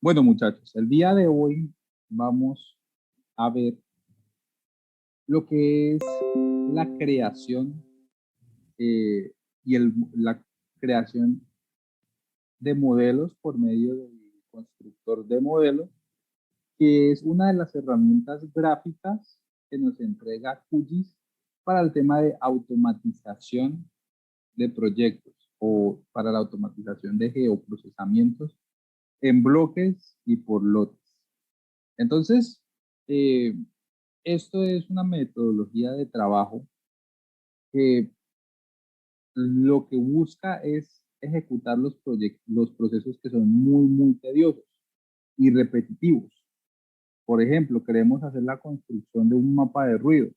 Bueno, muchachos, el día de hoy vamos a ver lo que es la creación y la creación de modelos por medio del constructor de modelos, que es una de las herramientas gráficas que nos entrega QGIS para el tema de automatización de proyectos o para la automatización de geoprocesamientos en bloques y por lotes. Entonces, eh, esto es una metodología de trabajo que lo que busca es ejecutar los procesos que son muy tediosos y repetitivos. Por ejemplo, queremos hacer la construcción de un mapa de ruido.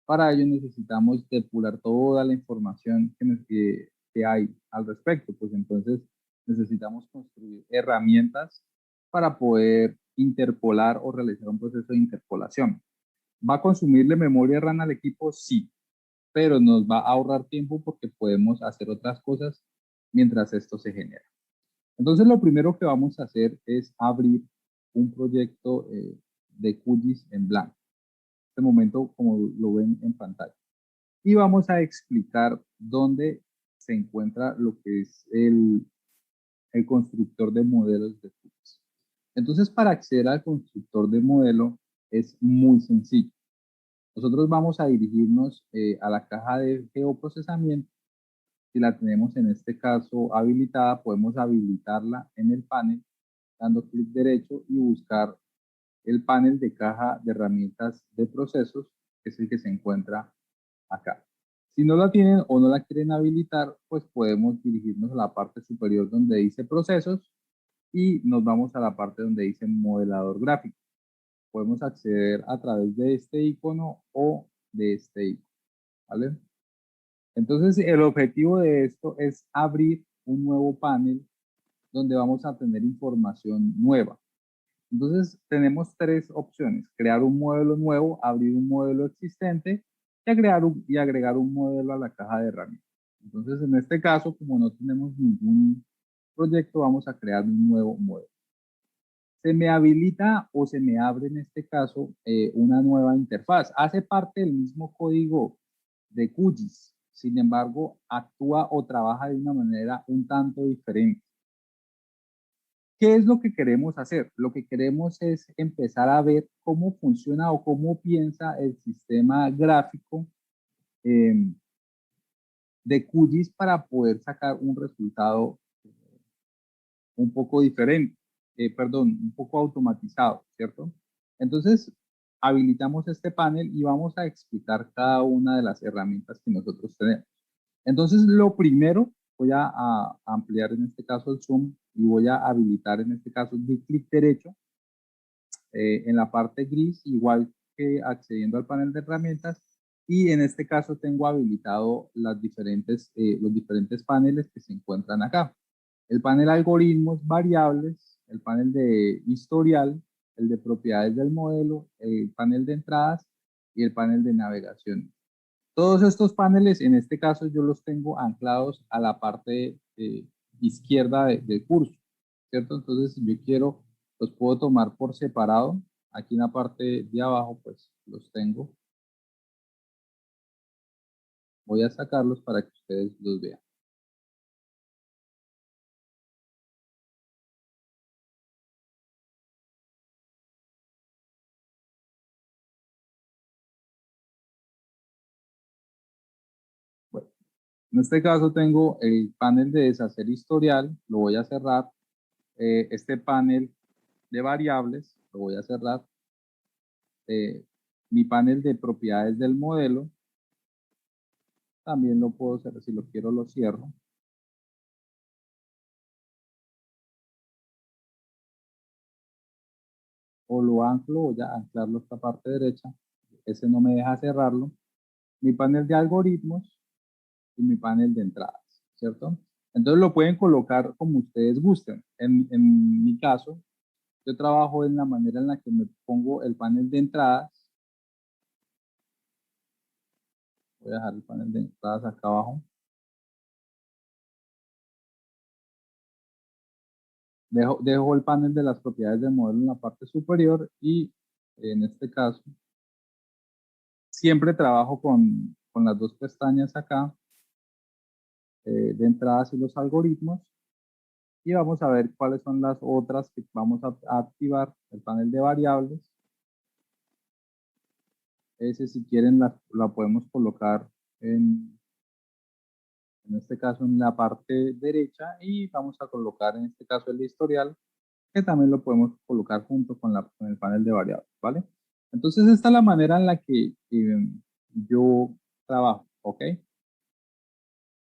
Para ello necesitamos depurar toda la información que hay al respecto. Pues entonces necesitamos construir herramientas para poder interpolar o realizar un proceso de interpolación. ¿Va a consumirle memoria RAM al equipo? Sí, pero nos va a ahorrar tiempo porque podemos hacer otras cosas mientras esto se genera. Entonces, lo primero que vamos a hacer es abrir un proyecto de QGIS en blanco. En este momento, como lo ven en pantalla. Y vamos a explicar dónde se encuentra lo que es el constructor de modelos de QGIS. Entonces, para acceder al constructor de modelo es muy sencillo. Nosotros vamos a dirigirnos a la caja de geoprocesamiento. Si la tenemos en este caso habilitada, podemos habilitarla en el panel, dando clic derecho y buscar el panel de caja de herramientas de procesos, que es el que se encuentra acá. Si no la tienen o no la quieren habilitar, pues podemos dirigirnos a la parte superior donde dice procesos y nos vamos a la parte donde dice modelador gráfico. Podemos acceder a través de este icono o de este icono, ¿vale? Entonces, el objetivo de esto es abrir un nuevo panel donde vamos a tener información nueva. Entonces, tenemos tres opciones: crear un modelo nuevo, abrir un modelo existente y agregar un modelo a la caja de herramientas. Entonces, en este caso, como no tenemos ningún proyecto, vamos a crear un nuevo modelo. Se me habilita o se me abre en este caso una nueva interfaz. Hace parte del mismo código de QGIS, sin embargo, actúa o trabaja de una manera un tanto diferente. ¿Qué es lo que queremos hacer? Lo que queremos es empezar a ver cómo funciona o cómo piensa el sistema gráfico de QGIS para poder sacar un resultado un poco diferente, un poco automatizado, ¿cierto? Entonces, habilitamos este panel y vamos a explicar cada una de las herramientas que nosotros tenemos. Entonces, lo primero, voy a ampliar en este caso el zoom y voy a habilitar en este caso de clic derecho en la parte gris, igual que accediendo al panel de herramientas. Y en este caso tengo habilitado los diferentes paneles que se encuentran acá. El panel algoritmos variables, el panel de historial, el de propiedades del modelo, el panel de entradas y el panel de navegación. Todos estos paneles, en este caso, yo los tengo anclados a la parte izquierda del curso, ¿cierto? Entonces, si yo quiero, los puedo tomar por separado. Aquí en la parte de abajo, pues, los tengo. Voy a sacarlos para que ustedes los vean. Bueno, en este caso tengo el panel de deshacer historial, lo voy a cerrar. Este panel de variables, lo voy a cerrar. Mi panel de propiedades del modelo, también lo puedo cerrar, si lo quiero lo cierro. O lo anclo, voy a anclarlo a esta parte derecha. Ese no me deja cerrarlo. Mi panel de algoritmos y mi panel de entradas, ¿cierto? Entonces lo pueden colocar como ustedes gusten. En mi caso, yo trabajo en la manera en la que me pongo el panel de entradas. Voy a dejar el panel de entradas acá abajo. Dejo el panel de las propiedades del modelo en la parte superior y en este caso siempre trabajo con las dos pestañas acá de entradas y los algoritmos y vamos a ver cuáles son las otras que vamos a activar. El panel de variables, ese si quieren la podemos colocar en este caso en la parte derecha y vamos a colocar en este caso el historial, que también lo podemos colocar junto con el panel de variables, ¿vale? Entonces esta es la manera en la que yo trabajo, ¿ok?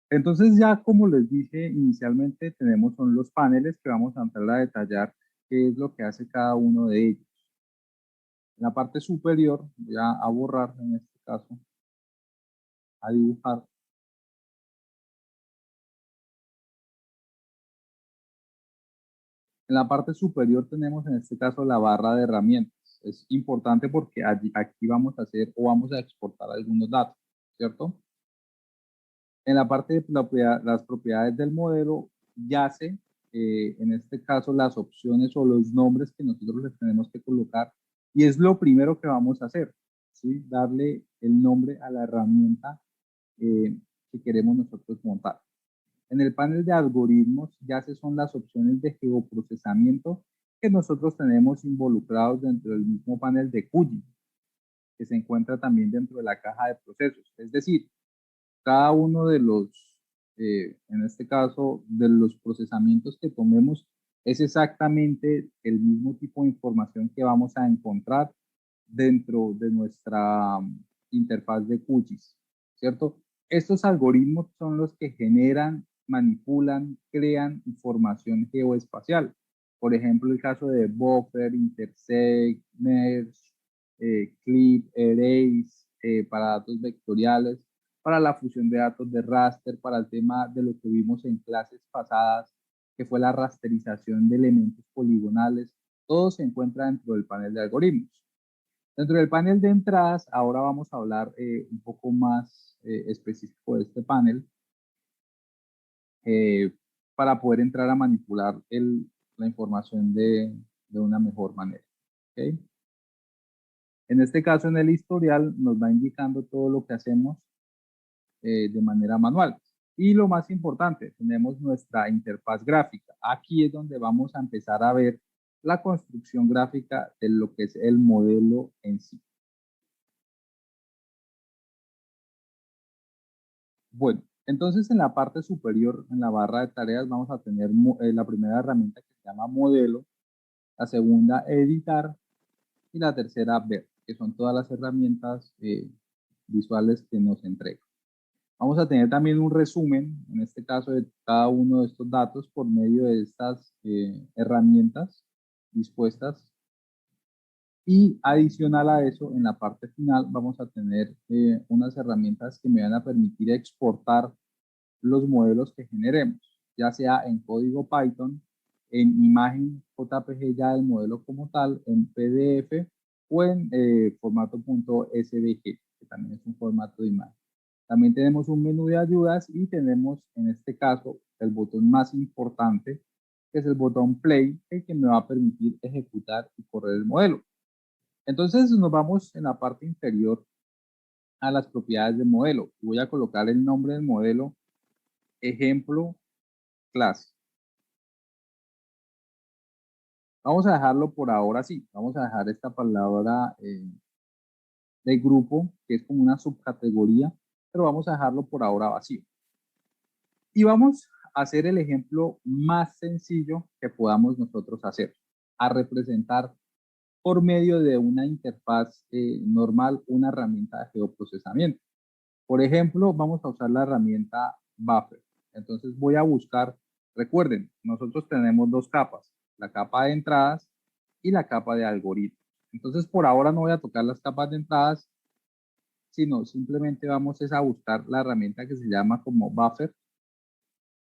Entonces ya como les dije inicialmente, tenemos son los paneles que vamos a entrar a detallar qué es lo que hace cada uno de ellos. En la parte superior, voy a borrar en este caso, a dibujar. En la parte superior tenemos en este caso la barra de herramientas. Es importante porque aquí vamos a hacer o vamos a exportar algunos datos, ¿cierto? En la parte de las propiedades del modelo yace, en este caso, las opciones o los nombres que nosotros les tenemos que colocar. Y es lo primero que vamos a hacer, ¿sí? Darle el nombre a la herramienta que queremos nosotros montar. En el panel de algoritmos ya se son las opciones de geoprocesamiento que nosotros tenemos involucrados dentro del mismo panel de QGIS, que se encuentra también dentro de la caja de procesos. Es decir, cada uno de en este caso, de los procesamientos que tomemos es exactamente el mismo tipo de información que vamos a encontrar dentro de nuestra interfaz de QGIS, ¿cierto? Estos algoritmos son los que generan, manipulan, crean información geoespacial. Por ejemplo, el caso de buffer, intersect, merge, clip, erase, para datos vectoriales, para la fusión de datos de raster, para el tema de lo que vimos en clases pasadas, que fue la rasterización de elementos poligonales. Todo se encuentra dentro del panel de algoritmos. Dentro del panel de entradas, ahora vamos a hablar un poco más específico de este panel para poder entrar a manipular la información de una mejor manera. ¿Okay? En este caso, en el historial, nos va indicando todo lo que hacemos de manera manual. Y lo más importante, tenemos nuestra interfaz gráfica. Aquí es donde vamos a empezar a ver la construcción gráfica de lo que es el modelo en sí. Bueno, entonces en la parte superior, en la barra de tareas, vamos a tener la primera herramienta que se llama modelo, la segunda editar y la tercera ver, que son todas las herramientas visuales que nos entrega. Vamos a tener también un resumen, en este caso, de cada uno de estos datos por medio de estas herramientas dispuestas. Y adicional a eso, en la parte final vamos a tener unas herramientas que me van a permitir exportar los modelos que generemos, ya sea en código Python, en imagen JPG ya del modelo como tal, en PDF o en formato .svg, que también es un formato de imagen. También tenemos un menú de ayudas y tenemos en este caso el botón más importante, que es el botón Play, el que me va a permitir ejecutar y correr el modelo. Entonces nos vamos en la parte inferior a las propiedades del modelo. Voy a colocar el nombre del modelo, ejemplo, clase. Vamos a dejarlo por ahora así. Vamos a dejar esta palabra de grupo, que es como una subcategoría, pero vamos a dejarlo por ahora vacío. Y vamos a hacer el ejemplo más sencillo que podamos nosotros hacer, a representar por medio de una interfaz normal una herramienta de geoprocesamiento. Por ejemplo, vamos a usar la herramienta Buffer. Entonces voy a buscar, recuerden, nosotros tenemos dos capas, la capa de entradas y la capa de algoritmos. Entonces por ahora no voy a tocar las capas de entradas, sino simplemente vamos a buscar la herramienta que se llama como Buffer,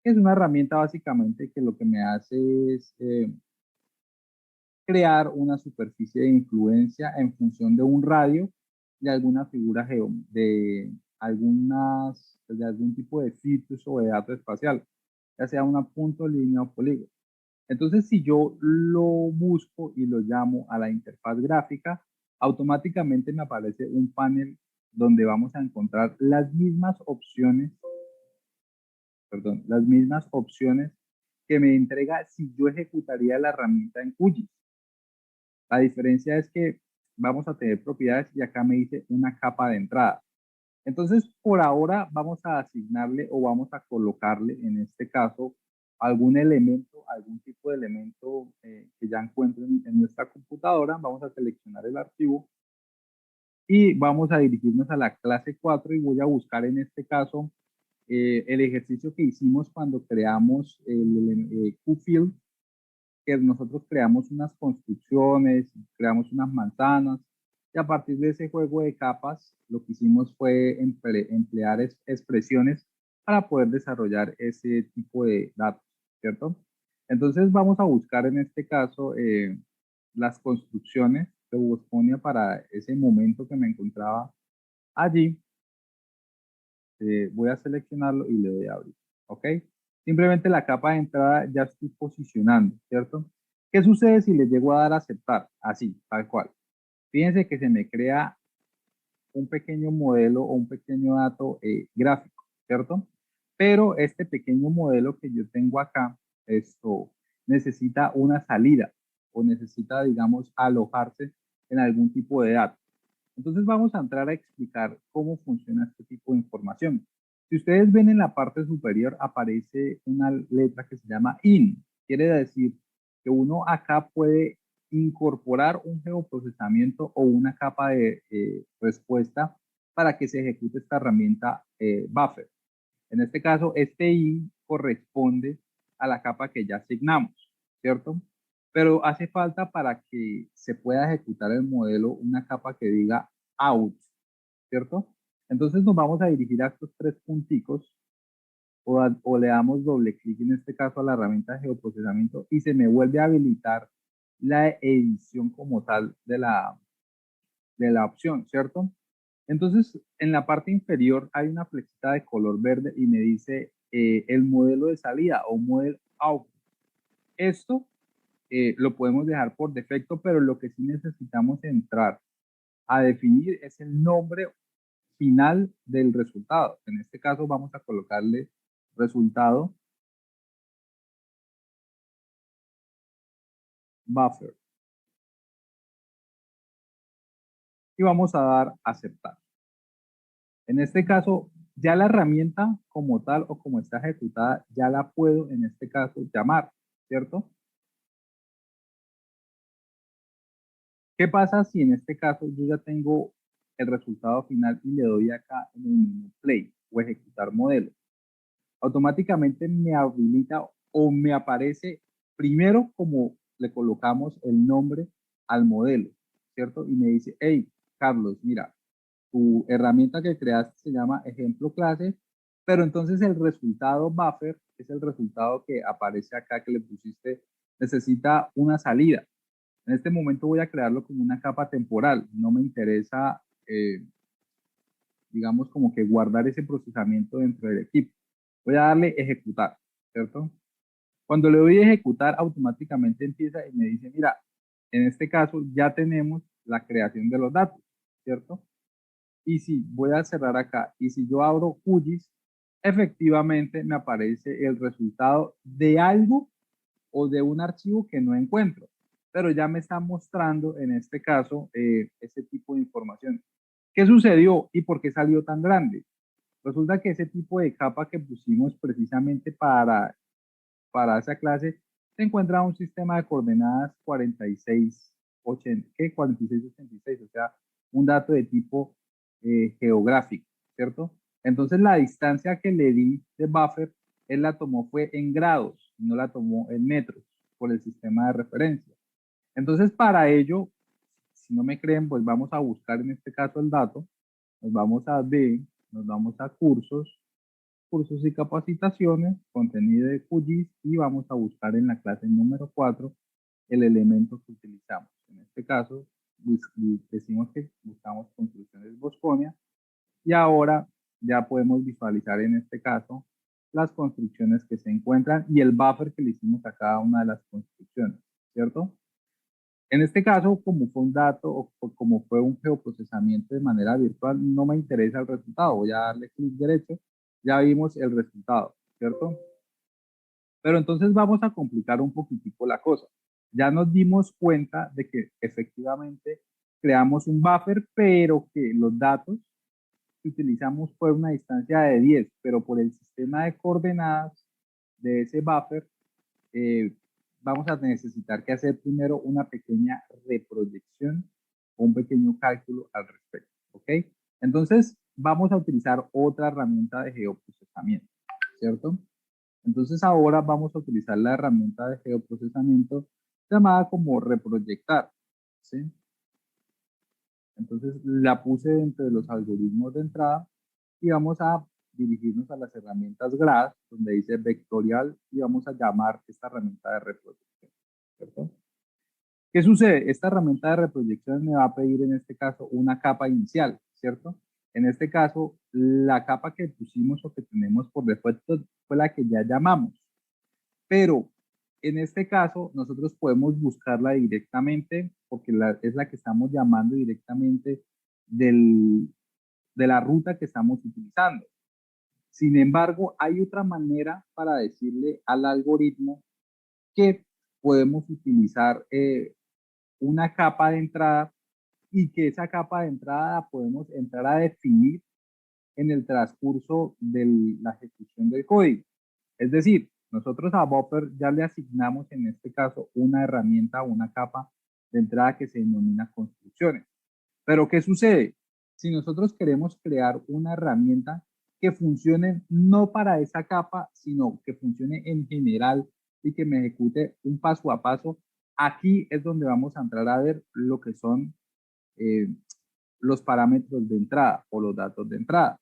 que es una herramienta básicamente que lo que me hace es crear una superficie de influencia en función de un radio de alguna figura de algún tipo de ficus o de dato espacial, ya sea una punto, línea o polígono. Entonces, si yo lo busco y lo llamo a la interfaz gráfica, automáticamente me aparece un panel donde vamos a encontrar las mismas opciones, perdón, las mismas opciones que me entrega si yo ejecutaría la herramienta en QGIS. La diferencia es que vamos a tener propiedades y acá me dice una capa de entrada. Entonces, por ahora vamos a asignarle o vamos a colocarle, en este caso, algún elemento, algún tipo de elemento que ya encuentren en nuestra computadora. Vamos a seleccionar el archivo y vamos a dirigirnos a la clase 4 y voy a buscar en este caso el ejercicio que hicimos cuando creamos el QField, que nosotros creamos unas construcciones, creamos unas manzanas, y a partir de ese juego de capas, lo que hicimos fue emplear expresiones para poder desarrollar ese tipo de datos, ¿cierto? Entonces vamos a buscar en este caso las construcciones de Bosconia para ese momento que me encontraba allí. Voy a seleccionarlo y le doy a abrir, ¿ok? Simplemente la capa de entrada ya estoy posicionando, ¿cierto? ¿Qué sucede si le llego a dar a aceptar? Así, tal cual. Fíjense que se me crea un pequeño modelo o un pequeño dato gráfico, ¿cierto? Pero este pequeño modelo que yo tengo acá, esto necesita una salida o necesita, digamos, alojarse en algún tipo de dato. Entonces vamos a entrar a explicar cómo funciona este tipo de información. Si ustedes ven en la parte superior aparece una letra que se llama IN. Quiere decir que uno acá puede incorporar un geoprocesamiento o una capa de respuesta para que se ejecute esta herramienta Buffer. En este caso, este IN corresponde a la capa que ya asignamos, ¿cierto? Pero hace falta para que se pueda ejecutar el modelo una capa que diga out, ¿cierto? Entonces nos vamos a dirigir a estos tres punticos o le damos doble clic en este caso a la herramienta de geoprocesamiento y se me vuelve a habilitar la edición como tal de la opción, ¿cierto? Entonces, en la parte inferior hay una flechita de color verde y me dice el modelo de salida o model out. Esto lo podemos dejar por defecto, pero lo que sí necesitamos entrar a definir es el nombre final del resultado. En este caso vamos a colocarle resultado buffer y vamos a dar aceptar. En este caso, ya la herramienta como tal o como está ejecutada, ya la puedo en este caso llamar, ¿cierto? ¿Qué pasa si en este caso yo ya tengo el resultado final y le doy acá en el menú play o ejecutar modelo? Automáticamente me habilita o me aparece primero como le colocamos el nombre al modelo, ¿cierto? Y me dice, hey, Carlos, mira, tu herramienta que creaste se llama ejemplo clase, pero entonces el resultado buffer es el resultado que aparece acá que le pusiste, necesita una salida. En este momento voy a crearlo como una capa temporal. No me interesa, digamos, como que guardar ese procesamiento dentro del equipo. Voy a darle ejecutar, ¿cierto? Cuando le doy ejecutar, automáticamente empieza y me dice, mira, en este caso ya tenemos la creación de los datos, ¿cierto? Y si voy a cerrar acá, y si yo abro QGIS, efectivamente me aparece el resultado de algo o de un archivo que no encuentro, pero ya me está mostrando en este caso ese tipo de información. ¿Qué sucedió y por qué salió tan grande? Resulta que ese tipo de capa que pusimos precisamente para esa clase se encuentra un sistema de coordenadas 4680, ¿qué? 4686, o sea, un dato de tipo geográfico, ¿cierto? Entonces la distancia que le di de buffer, él la tomó fue en grados, no la tomó en metros por el sistema de referencia. Entonces para ello, si no me creen, pues vamos a buscar en este caso el dato, nos vamos a D, nos vamos a cursos, cursos y capacitaciones, contenido de QGIS y vamos a buscar en la clase número 4 el elemento que utilizamos. En este caso, decimos que buscamos construcciones Bosconia y ahora ya podemos visualizar en este caso las construcciones que se encuentran y el buffer que le hicimos a cada una de las construcciones, ¿cierto? En este caso, como fue un dato o como fue un geoprocesamiento de manera virtual, no me interesa el resultado. Voy a darle clic derecho, ya vimos el resultado, ¿cierto? Pero entonces vamos a complicar un poquitico la cosa. Ya nos dimos cuenta de que efectivamente creamos un buffer, pero que los datos que utilizamos fue una distancia de 10, pero por el sistema de coordenadas de ese buffer, eh, vamos a necesitar que hacer primero una pequeña reproyección o un pequeño cálculo al respecto, ¿ok? Entonces, vamos a utilizar otra herramienta de geoprocesamiento, ¿cierto? Entonces, ahora vamos a utilizar la herramienta de geoprocesamiento llamada como reproyectar, ¿sí? Entonces, la puse dentro de los algoritmos de entrada y vamos a dirigirnos a las herramientas GRAD, donde dice vectorial, y vamos a llamar esta herramienta de reproyección, ¿cierto? ¿Qué sucede? Esta herramienta de reproyección me va a pedir en este caso una capa inicial, ¿cierto? En este caso, la capa que pusimos o que tenemos por defecto fue la que ya llamamos, pero en este caso nosotros podemos buscarla directamente porque es la que estamos llamando directamente de la ruta que estamos utilizando. Sin embargo, hay otra manera para decirle al algoritmo que podemos utilizar una capa de entrada y que esa capa de entrada podemos entrar a definir en el transcurso de la ejecución del código. Es decir, nosotros a Buffer ya le asignamos en este caso una herramienta o una capa de entrada que se denomina construcciones. Pero ¿qué sucede? Si nosotros queremos crear una herramienta que funcione no para esa capa, sino que funcione en general y que me ejecute un paso a paso, aquí es donde vamos a entrar a ver lo que son eh, los parámetros de entrada o los datos de entrada.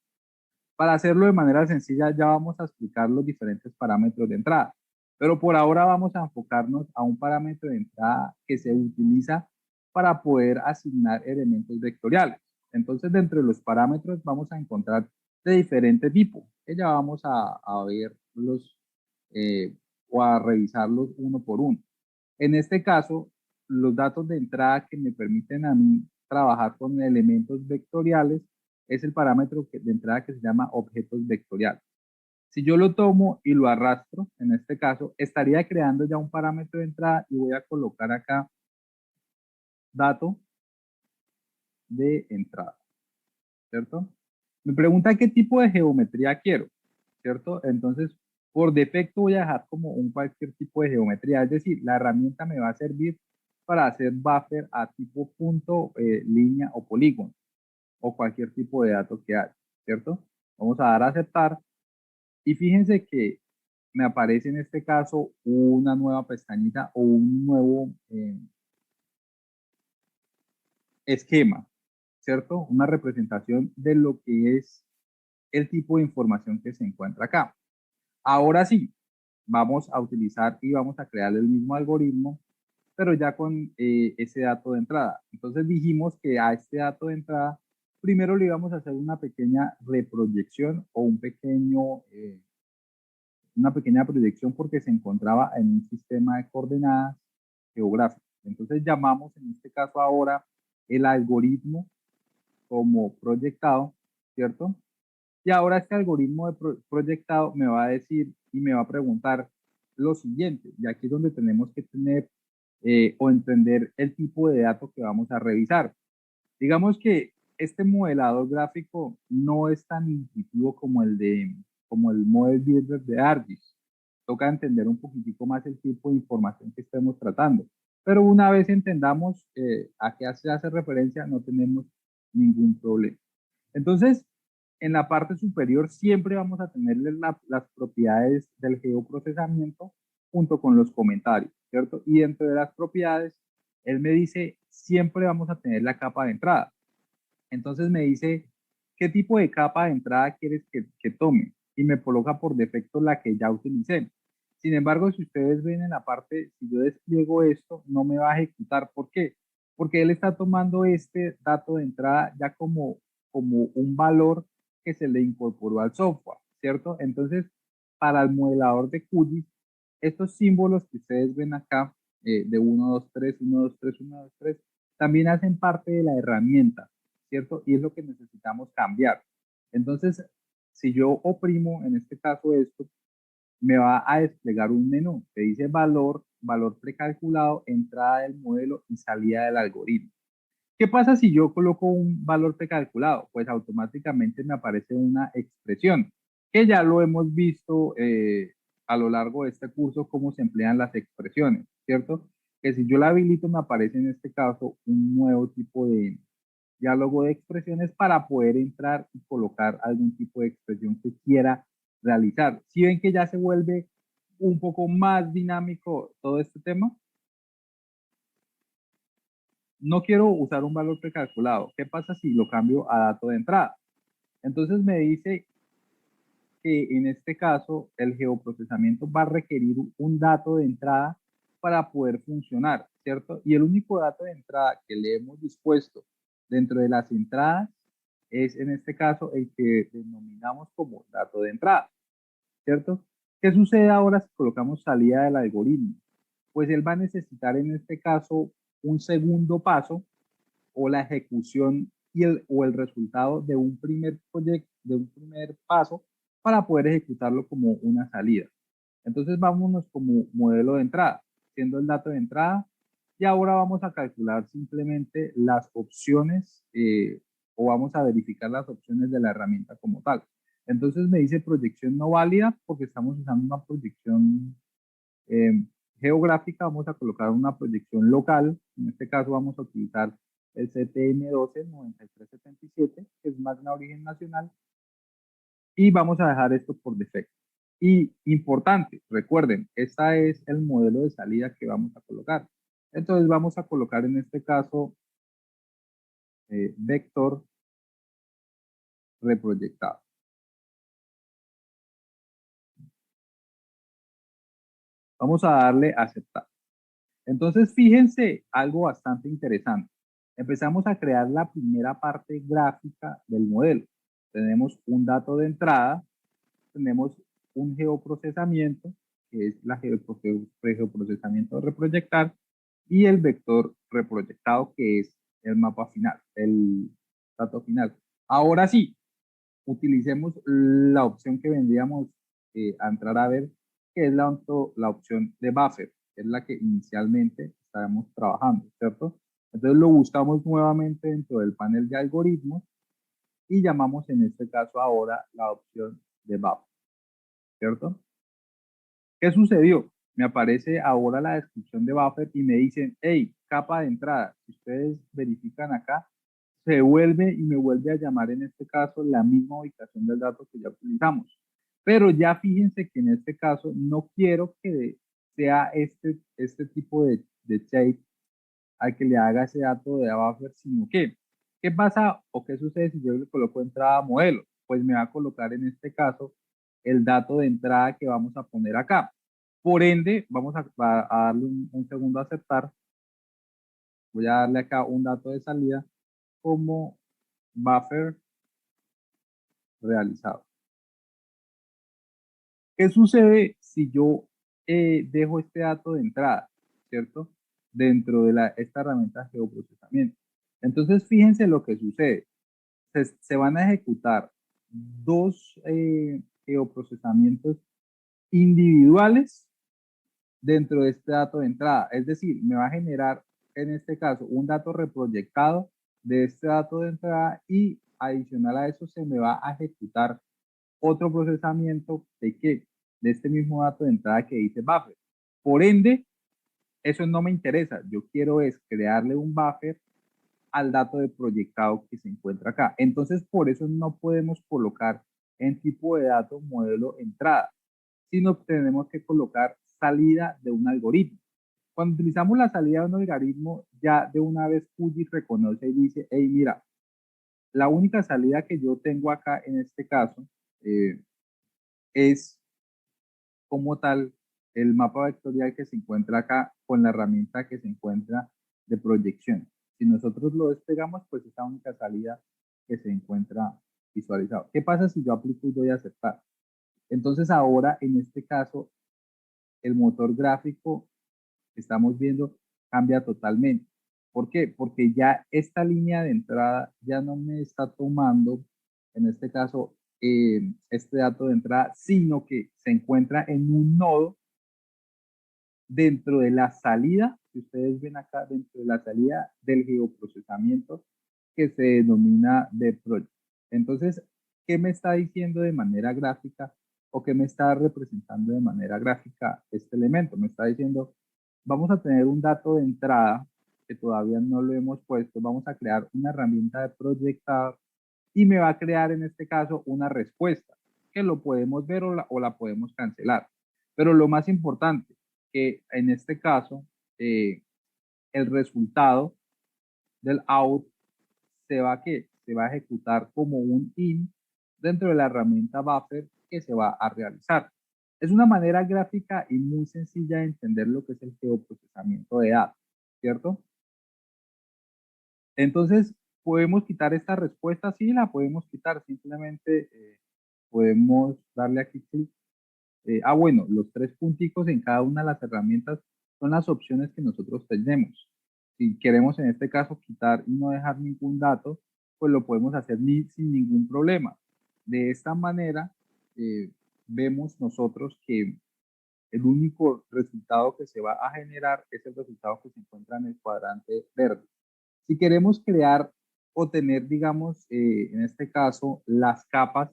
Para hacerlo de manera sencilla, ya vamos a explicar los diferentes parámetros de entrada. Pero por ahora vamos a enfocarnos a un parámetro de entrada que se utiliza para poder asignar elementos vectoriales. Entonces, dentro de los parámetros vamos a encontrar de diferente tipo, que ya vamos a verlos o a revisarlos uno por uno. En este caso, los datos de entrada que me permiten a mí trabajar con elementos vectoriales es el parámetro de entrada que se llama objetos vectoriales. Si yo lo tomo y lo arrastro, en este caso, estaría creando ya un parámetro de entrada y voy a colocar acá dato de entrada, ¿cierto? Me pregunta qué tipo de geometría quiero, ¿cierto? Entonces, por defecto voy a dejar como un cualquier tipo de geometría, es decir, la herramienta me va a servir para hacer buffer a tipo punto, línea o polígono, o cualquier tipo de dato que haya, ¿cierto? Vamos a dar a aceptar y fíjense que me aparece en este caso una nueva pestañita o un nuevo esquema, ¿cierto? Una representación de lo que es el tipo de información que se encuentra acá. Ahora sí, vamos a utilizar y vamos a crear el mismo algoritmo, pero ya con ese dato de entrada. Entonces dijimos que a este dato de entrada, primero le íbamos a hacer una pequeña reproyección o una pequeña proyección porque se encontraba en un sistema de coordenadas geográficas. Entonces llamamos en este caso ahora el algoritmo como proyectado, ¿cierto? Y ahora este algoritmo de proyectado me va a decir y me va a preguntar lo siguiente, y aquí es donde tenemos que tener o entender el tipo de datos que vamos a revisar. Digamos que este modelador gráfico no es tan intuitivo como el Model Builder de ArcGIS. Toca entender un poquitico más el tipo de información que estemos tratando. Pero una vez entendamos a qué se hace referencia, no tenemos ningún problema. Entonces, en la parte superior siempre vamos a tener las propiedades del geoprocesamiento junto con los comentarios, ¿cierto? Y dentro de las propiedades, él me dice, siempre vamos a tener la capa de entrada. Entonces me dice, ¿qué tipo de capa de entrada quieres que tome? Y me coloca por defecto la que ya utilicé. Sin embargo, si ustedes ven en la parte, si yo despliego esto, no me va a ejecutar. ¿Por qué? Porque él está tomando este dato de entrada ya como un valor que se le incorporó al software, ¿cierto? Entonces, para el modelador de QGIS, estos símbolos que ustedes ven acá, de 1, 2, 3, 1, 2, 3, 1, 2, 3, también hacen parte de la herramienta, ¿cierto? Y es lo que necesitamos cambiar. Entonces, si yo oprimo, en este caso esto, me va a desplegar un menú que dice valor, valor precalculado, entrada del modelo y salida del algoritmo. ¿Qué pasa si yo coloco un valor precalculado? Pues automáticamente me aparece una expresión, que ya lo hemos visto a lo largo de este curso, cómo se emplean las expresiones, ¿cierto? Que si yo la habilito, me aparece en este caso un nuevo tipo de diálogo de expresiones para poder entrar y colocar algún tipo de expresión que quiera realizar. ¿Sí ven que ya se vuelve un poco más dinámico todo este tema? No quiero usar un valor precalculado. ¿Qué pasa si lo cambio a dato de entrada? Entonces me dice que en este caso el geoprocesamiento va a requerir un dato de entrada para poder funcionar, ¿cierto? Y el único dato de entrada que le hemos dispuesto dentro de las entradas es en este caso el que denominamos como dato de entrada, ¿cierto? ¿Qué sucede ahora si colocamos salida del algoritmo? Pues él va a necesitar en este caso un segundo paso o la ejecución o el resultado de un primer proyecto, de un primer paso para poder ejecutarlo como una salida. Entonces vámonos como modelo de entrada, siendo el dato de entrada, y ahora vamos a calcular simplemente las opciones o vamos a verificar las opciones de la herramienta como tal. Entonces me dice proyección no válida porque estamos usando una proyección eh, geográfica, vamos a colocar una proyección local. En este caso vamos a utilizar el CTM12 9377, que es Magna Origen Nacional, y vamos a dejar esto por defecto. Y importante, recuerden, este es el modelo de salida que vamos a colocar. Entonces vamos a colocar en este caso vector reproyectado. Vamos a darle a aceptar. Entonces fíjense algo bastante interesante. Empezamos a crear la primera parte gráfica del modelo. Tenemos un dato de entrada, tenemos un geoprocesamiento, que es la geoprocesamiento de reproyectar, y el vector reproyectado, que es el mapa final, el dato final. Ahora sí, utilicemos la opción que vendríamos a entrar a ver, que es la opción de buffer, que es la que inicialmente estábamos trabajando, ¿cierto? Entonces lo buscamos nuevamente dentro del panel de algoritmos y llamamos en este caso ahora la opción de buffer, ¿cierto? ¿Qué sucedió? Me aparece ahora la descripción de buffer y me dicen, hey, capa de entrada. Si ustedes verifican acá, se vuelve y me vuelve a llamar en este caso la misma ubicación del dato que ya utilizamos. Pero ya fíjense que en este caso no quiero que sea este tipo de shape al que le haga ese dato de buffer, sino que, ¿qué pasa o qué sucede si yo le coloco entrada modelo? Pues me va a colocar en este caso el dato de entrada que vamos a poner acá. Por ende, vamos a darle un segundo a aceptar. Voy a darle acá un dato de salida como buffer realizado. ¿Qué sucede si yo dejo este dato de entrada, ¿cierto? Dentro de esta herramienta de geoprocesamiento. Entonces, fíjense lo que sucede. Se van a ejecutar dos geoprocesamientos individuales dentro de este dato de entrada. Es decir, me va a generar en este caso un dato reproyectado de este dato de entrada y adicional a eso se me va a ejecutar otro procesamiento de qué? De este mismo dato de entrada que dice buffer. Por ende, eso no me interesa. Yo quiero es crearle un buffer al dato de proyectado que se encuentra acá. Entonces, por eso no podemos colocar en tipo de dato modelo entrada, sino tenemos que colocar salida de un algoritmo. Cuando utilizamos la salida de un algoritmo, ya de una vez QGIS reconoce y dice, hey, mira, la única salida que yo tengo acá en este caso es como tal el mapa vectorial que se encuentra acá con la herramienta que se encuentra de proyección. Si nosotros lo despegamos, pues es la única salida que se encuentra visualizado. ¿Qué pasa si yo aplico y doy a aceptar? Entonces ahora, en este caso, el motor gráfico que estamos viendo cambia totalmente. ¿Por qué? Porque ya esta línea de entrada ya no me está tomando, en este caso, este dato de entrada, sino que se encuentra en un nodo dentro de la salida, que ustedes ven acá, dentro de la salida del geoprocesamiento que se denomina DevProject. Entonces, ¿qué me está diciendo de manera gráfica o qué me está representando de manera gráfica este elemento? Me está diciendo, vamos a tener un dato de entrada que todavía no lo hemos puesto, vamos a crear una herramienta de proyectar y me va a crear en este caso una respuesta que lo podemos ver o la podemos cancelar. Pero lo más importante, que en este caso el resultado del out se va a ejecutar como un in dentro de la herramienta buffer que se va a realizar. Es una manera gráfica y muy sencilla de entender lo que es el geoprocesamiento de datos, ¿cierto? Entonces, ¿podemos quitar esta respuesta? Sí, la podemos quitar. Simplemente podemos darle aquí clic. Bueno, los tres punticos en cada una de las herramientas son las opciones que nosotros tenemos. Si queremos en este caso quitar y no dejar ningún dato, pues lo podemos hacer sin ningún problema. De esta manera, vemos nosotros que el único resultado que se va a generar es el resultado que se encuentra en el cuadrante verde. Si queremos crear o tener, digamos, en este caso, las capas,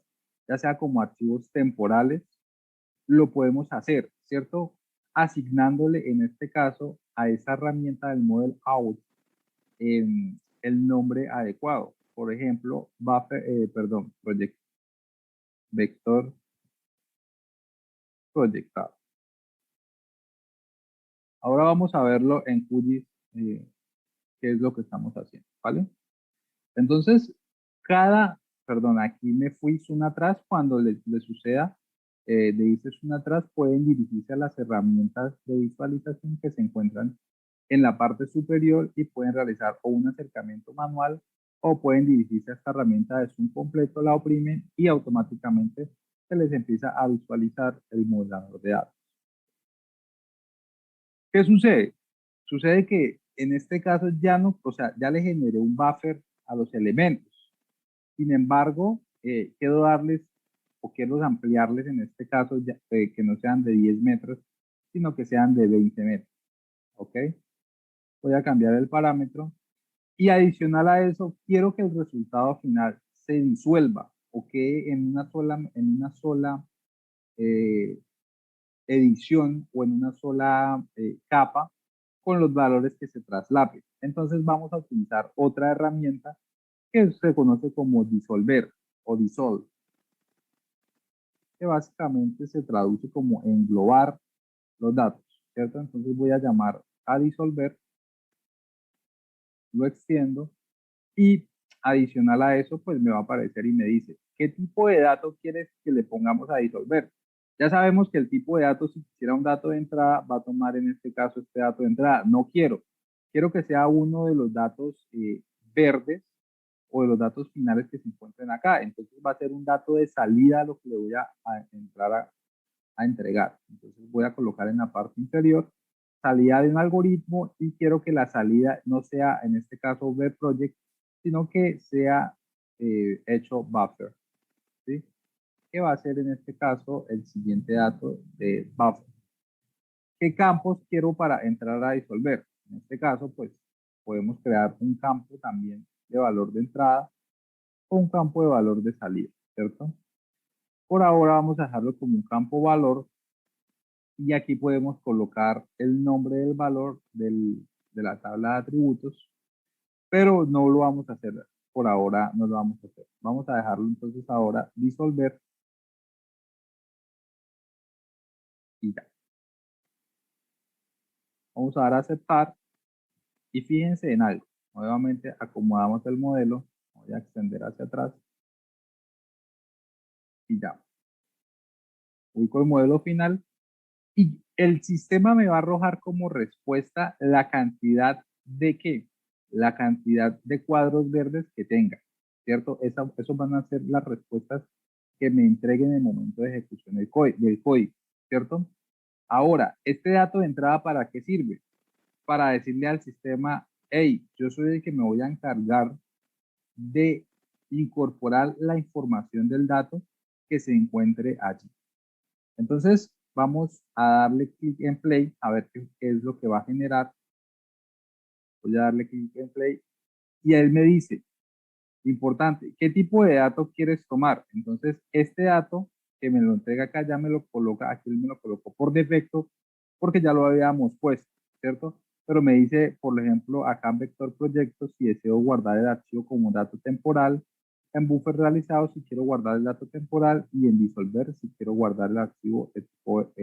ya sea como archivos temporales, lo podemos hacer, ¿cierto? Asignándole, en este caso, a esa herramienta del model out el nombre adecuado. Por ejemplo, project vector proyectado. Ahora vamos a verlo en QGIS, qué es lo que estamos haciendo, ¿vale? Entonces, aquí me fui zoom atrás, cuando le suceda de irse zoom atrás, pueden dirigirse a las herramientas de visualización que se encuentran en la parte superior y pueden realizar o un acercamiento manual o pueden dirigirse a esta herramienta de zoom completo, la oprimen y automáticamente se les empieza a visualizar el modelador de datos. ¿Qué sucede? Sucede que en este caso ya no, o sea, ya le generé un buffer a los elementos. Sin embargo, quiero darles o quiero ampliarles en este caso que no sean de 10 metros, sino que sean de 20 metros. ¿Ok? Voy a cambiar el parámetro y adicional a eso, quiero que el resultado final se disuelva o quede en una sola eh, edición o en una sola capa con los valores que se traslapen. Entonces vamos a utilizar otra herramienta que se conoce como disolver o dissolve, que básicamente se traduce como englobar los datos, ¿cierto? Entonces voy a llamar a disolver, lo extiendo y adicional a eso, pues me va a aparecer y me dice, ¿qué tipo de dato quieres que le pongamos a disolver? Ya sabemos que el tipo de dato, si quisiera un dato de entrada, va a tomar en este caso este dato de entrada. No quiero. Quiero que sea uno de los datos verdes o de los datos finales que se encuentren acá. Entonces va a ser un dato de salida lo que le voy a entrar a entregar. Entonces voy a colocar en la parte inferior salida de un algoritmo y quiero que la salida no sea, en este caso, VProject, sino que sea hecho buffer, ¿sí? Que va a ser en este caso el siguiente dato de buffer. ¿Qué campos quiero para entrar a disolver? En este caso, pues, podemos crear un campo también de valor de entrada o un campo de valor de salida, ¿cierto? Por ahora vamos a dejarlo como un campo valor y aquí podemos colocar el nombre del valor de la tabla de atributos, pero no lo vamos a hacer por ahora, no lo vamos a hacer. Vamos a dejarlo entonces ahora disolver y ya. Vamos a dar a aceptar y fíjense en algo. Nuevamente acomodamos el modelo, voy a extender hacia atrás y ya. Ubico el modelo final y el sistema me va a arrojar como respuesta la cantidad de ¿qué? La cantidad de cuadros verdes que tenga, ¿cierto? Esos van a ser las respuestas que me entregue en el momento de ejecución del código, ¿cierto? Ahora, este dato de entrada, ¿para qué sirve? Para decirle al sistema, hey, yo soy el que me voy a encargar de incorporar la información del dato que se encuentre allí. Entonces, vamos a darle clic en play a ver qué es lo que va a generar. Voy a darle clic en play y él me dice, importante, ¿qué tipo de dato quieres tomar? Entonces, este dato que me lo entrega acá ya me lo coloca, aquí él me lo colocó por defecto porque ya lo habíamos puesto, ¿cierto? Pero me dice, por ejemplo, acá en Vector Proyectos, si deseo guardar el archivo como dato temporal, en buffer realizado si quiero guardar el dato temporal y en disolver si quiero guardar el archivo de tipo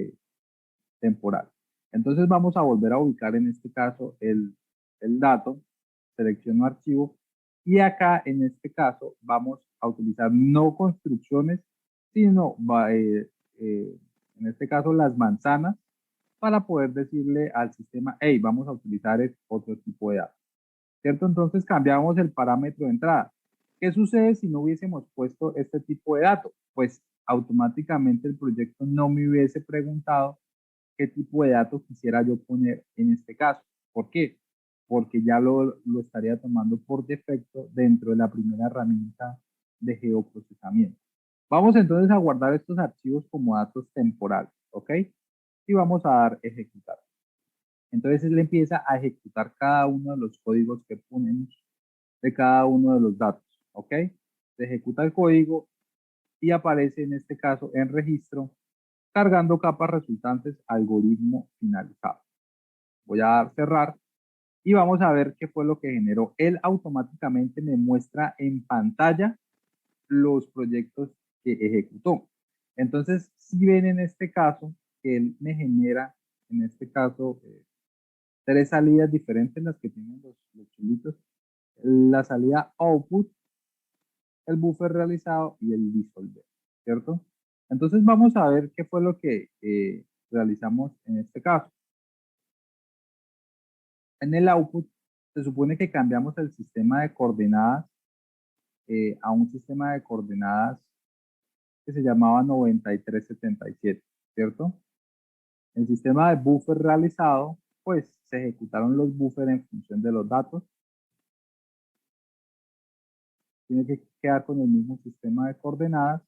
temporal. Entonces vamos a volver a ubicar en este caso el dato, selecciono archivo y acá en este caso vamos a utilizar no construcciones, sino en este caso las manzanas para poder decirle al sistema, hey, vamos a utilizar otro tipo de datos, ¿cierto? Entonces cambiamos el parámetro de entrada. ¿Qué sucede si no hubiésemos puesto este tipo de datos? Pues automáticamente el proyecto no me hubiese preguntado qué tipo de datos quisiera yo poner en este caso. ¿Por qué? Porque ya lo estaría tomando por defecto dentro de la primera herramienta de geoprocesamiento. Vamos entonces a guardar estos archivos como datos temporales, ¿ok? Y vamos a dar ejecutar. Entonces él empieza a ejecutar cada uno de los códigos que ponemos de cada uno de los datos, ¿ok? Se ejecuta el código y aparece en este caso en registro cargando capas resultantes, algoritmo finalizado. Voy a dar cerrar y vamos a ver qué fue lo que generó. Él automáticamente me muestra en pantalla los proyectos que ejecutó. Entonces, si ven en este caso, que él me genera, en este caso, tres salidas diferentes, las que tienen los chulitos. La salida output, el buffer realizado y el disolver, ¿cierto? Entonces vamos a ver qué fue lo que realizamos en este caso. En el output se supone que cambiamos el sistema de coordenadas a un sistema de coordenadas que se llamaba 9377, ¿cierto? El sistema de buffer realizado, pues se ejecutaron los buffers en función de los datos. Tiene que quedar con el mismo sistema de coordenadas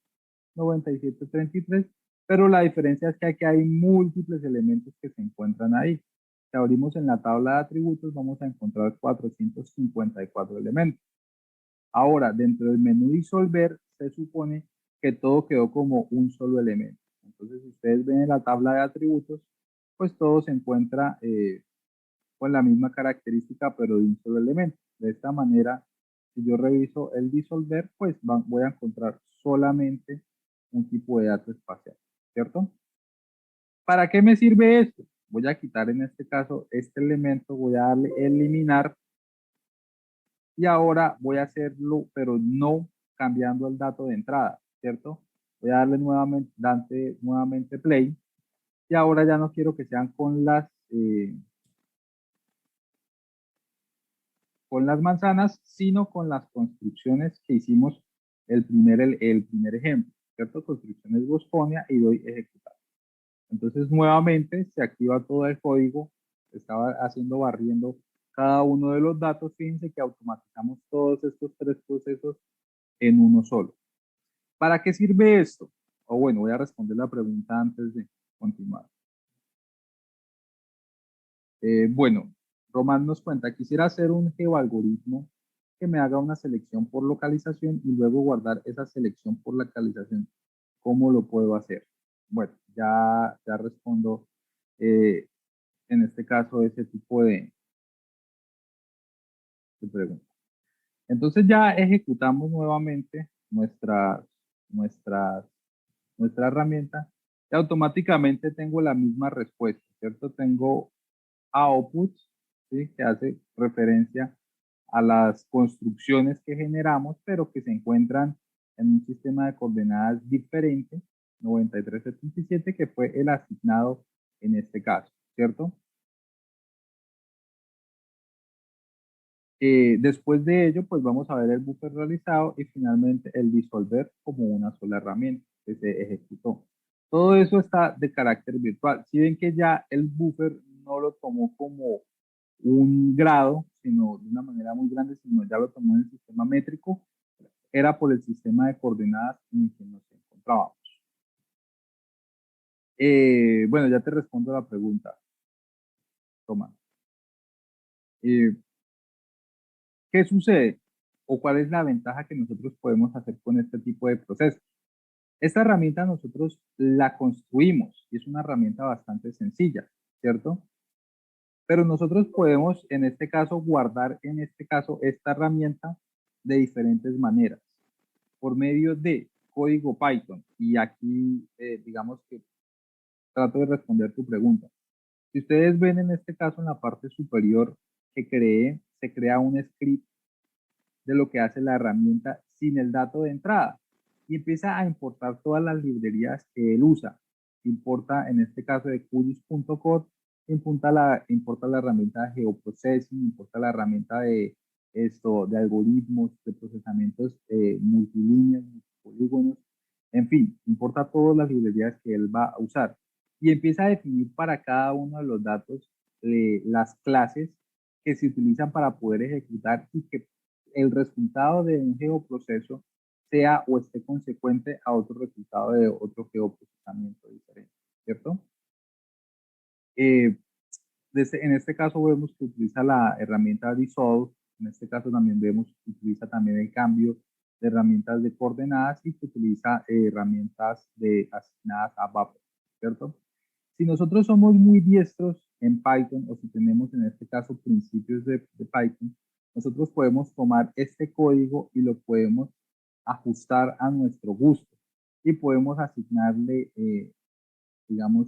9733, pero la diferencia es que aquí hay múltiples elementos que se encuentran ahí. Si abrimos en la tabla de atributos, vamos a encontrar 454 elementos. Ahora, dentro del menú disolver, se supone que todo quedó como un solo elemento. Entonces, si ustedes ven en la tabla de atributos, pues todo se encuentra con la misma característica, pero de un solo elemento. De esta manera, si yo reviso el disolver, pues voy a encontrar solamente un tipo de dato espacial, ¿cierto? ¿Para qué me sirve esto? Voy a quitar en este caso este elemento, voy a darle eliminar y ahora voy a hacerlo, pero no cambiando el dato de entrada, ¿cierto? Voy a darle nuevamente play y ahora ya no quiero que sean con las manzanas, sino con las construcciones que hicimos el primer ejemplo, ¿cierto? Construcciones Bosconia y doy ejecutar. Entonces nuevamente se activa todo el código, estaba barriendo cada uno de los datos. Fíjense que automatizamos todos estos tres procesos en uno solo. ¿Para qué sirve esto? O bueno, voy a responder la pregunta antes de continuar. Bueno, Román nos cuenta, quisiera hacer un geoalgoritmo que me haga una selección por localización y luego guardar esa selección por localización. ¿Cómo lo puedo hacer? Bueno, ya respondo en este caso ese tipo de preguntas. Entonces ya ejecutamos nuevamente nuestra herramienta y automáticamente tengo la misma respuesta, ¿cierto? Tengo output, ¿sí? Que hace referencia a las construcciones que generamos, pero que se encuentran en un sistema de coordenadas diferente, 9377, que fue el asignado en este caso, ¿cierto? Después de ello, pues vamos a ver el buffer realizado y finalmente el disolver como una sola herramienta que se ejecutó. Todo eso está de carácter virtual. Si ven que ya el buffer no lo tomó como un grado, sino de una manera muy grande, sino ya lo tomó en el sistema métrico, era por el sistema de coordenadas en el que nos encontrábamos. Bueno, ya te respondo la pregunta, Tomás. Eh, ¿Qué sucede? ¿O cuál es la ventaja que nosotros podemos hacer con este tipo de procesos? Esta herramienta nosotros la construimos y es una herramienta bastante sencilla, ¿cierto? Pero nosotros podemos, en este caso, guardar, en este caso, esta herramienta de diferentes maneras, por medio de código Python. Y aquí, digamos que trato de responder tu pregunta. Si ustedes ven en este caso, en la parte superior que creé, se crea un script de lo que hace la herramienta sin el dato de entrada y empieza a importar todas las librerías que él usa. Importa, en este caso de QGIS.code, importa la herramienta de geoprocessing, importa la herramienta de de algoritmos, de procesamientos multilíneas, multipolígonos, en fin, importa todas las librerías que él va a usar y empieza a definir para cada uno de los datos las clases que se utilizan para poder ejecutar y que el resultado de un geoproceso sea o esté consecuente a otro resultado de otro geoprocesamiento diferente, ¿cierto? Eh, en este caso vemos que utiliza la herramienta Dissolve, en este caso también vemos que utiliza también el cambio de herramientas de coordenadas y que utiliza herramientas asignadas a buffer, ¿cierto? Si nosotros somos muy diestros en Python o si tenemos en este caso principios de Python, nosotros podemos tomar este código y lo podemos ajustar a nuestro gusto y podemos asignarle, digamos,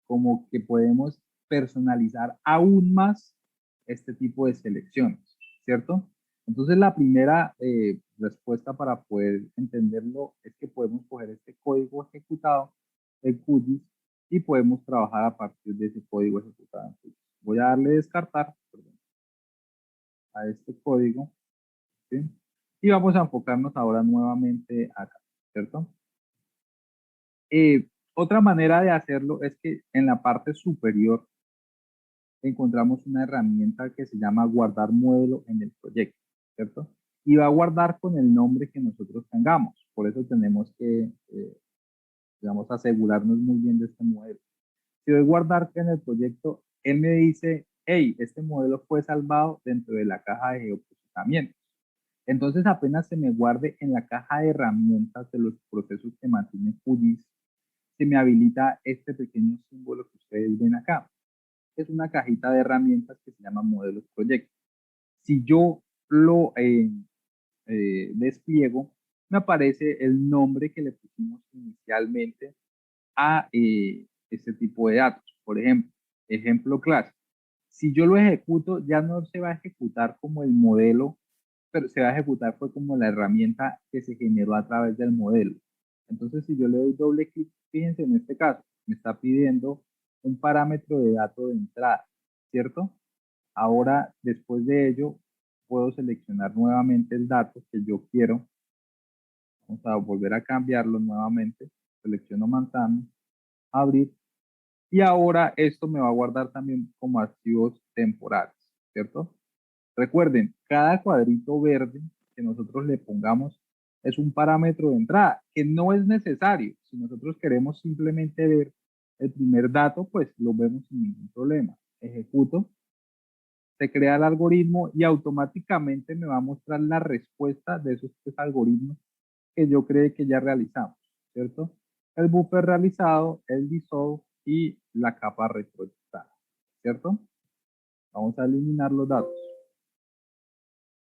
como que podemos personalizar aún más este tipo de selecciones, ¿cierto? Entonces la primera respuesta para poder entenderlo es que podemos coger este código ejecutado, el QGIS, y podemos trabajar a partir de ese código ejecutado en QGIS. Voy a darle descartar, perdón, a este código, ¿sí? Y vamos a enfocarnos ahora nuevamente acá, ¿cierto? Otra manera de hacerlo es que en la parte superior encontramos una herramienta que se llama guardar modelo en el proyecto, ¿cierto? Y va a guardar con el nombre que nosotros tengamos. Por eso tenemos que, digamos, asegurarnos muy bien de este modelo. Si doy guardar en el proyecto, él me dice, hey, este modelo fue salvado dentro de la caja de geoprocesamiento. Entonces, apenas se me guarde en la caja de herramientas de los procesos que mantiene QGIS, se me habilita este pequeño símbolo que ustedes ven acá. Es una cajita de herramientas que se llama modelos proyecto. Si yo lo despliego, me aparece el nombre que le pusimos inicialmente a este tipo de datos. Por ejemplo, ejemplo clase. Si yo lo ejecuto, ya no se va a ejecutar como el modelo, pero se va a ejecutar fue como la herramienta que se generó a través del modelo. Entonces, si yo le doy doble clic, fíjense en este caso, me está pidiendo un parámetro de dato de entrada, ¿cierto? Ahora, después de ello, puedo seleccionar nuevamente el dato que yo quiero. Vamos a volver a cambiarlo nuevamente. Selecciono manzana, abrir. Y ahora esto me va a guardar también como archivos temporales, ¿cierto? Recuerden, cada cuadrito verde que nosotros le pongamos es un parámetro de entrada, que no es necesario. Si nosotros queremos simplemente ver el primer dato, pues lo vemos sin ningún problema. Ejecuto, se crea el algoritmo y automáticamente me va a mostrar la respuesta de esos tres algoritmos que yo creí que ya realizamos, ¿cierto? El buffer realizado, el dissolve y la capa retroyectada, ¿cierto? Vamos a eliminar los datos.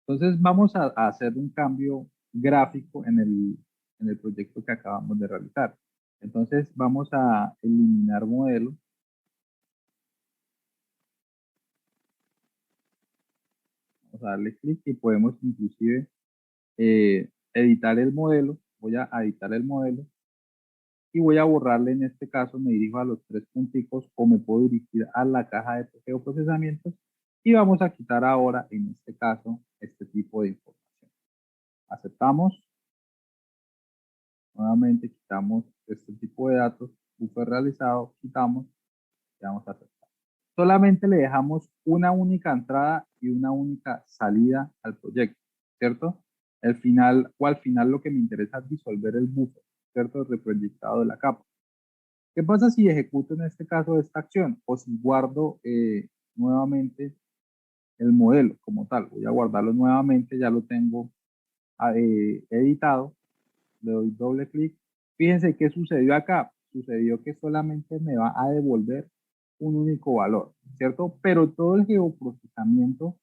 Entonces vamos a hacer un cambio gráfico en el proyecto que acabamos de realizar. Entonces vamos a eliminar modelo. Vamos a darle clic y podemos inclusive editar el modelo. Voy a editar el modelo y voy a borrarle, en este caso me dirijo a los tres punticos o me puedo dirigir a la caja de geoprocesamientos y vamos a quitar ahora, en este caso, este tipo de información. Aceptamos. Nuevamente quitamos este tipo de datos, buffer realizado, quitamos y vamos a aceptar. Solamente le dejamos una única entrada y una única salida al proyecto, ¿cierto? Al final lo que me interesa es disolver el buffer, ¿cierto? El reproyectado de la capa. ¿Qué pasa si ejecuto en este caso esta acción o si guardo nuevamente el modelo como tal? Voy a guardarlo nuevamente, ya lo tengo editado, le doy doble clic. Fíjense qué sucedió acá. Sucedió que solamente me va a devolver un único valor, ¿cierto? Pero todo el geoprocesamiento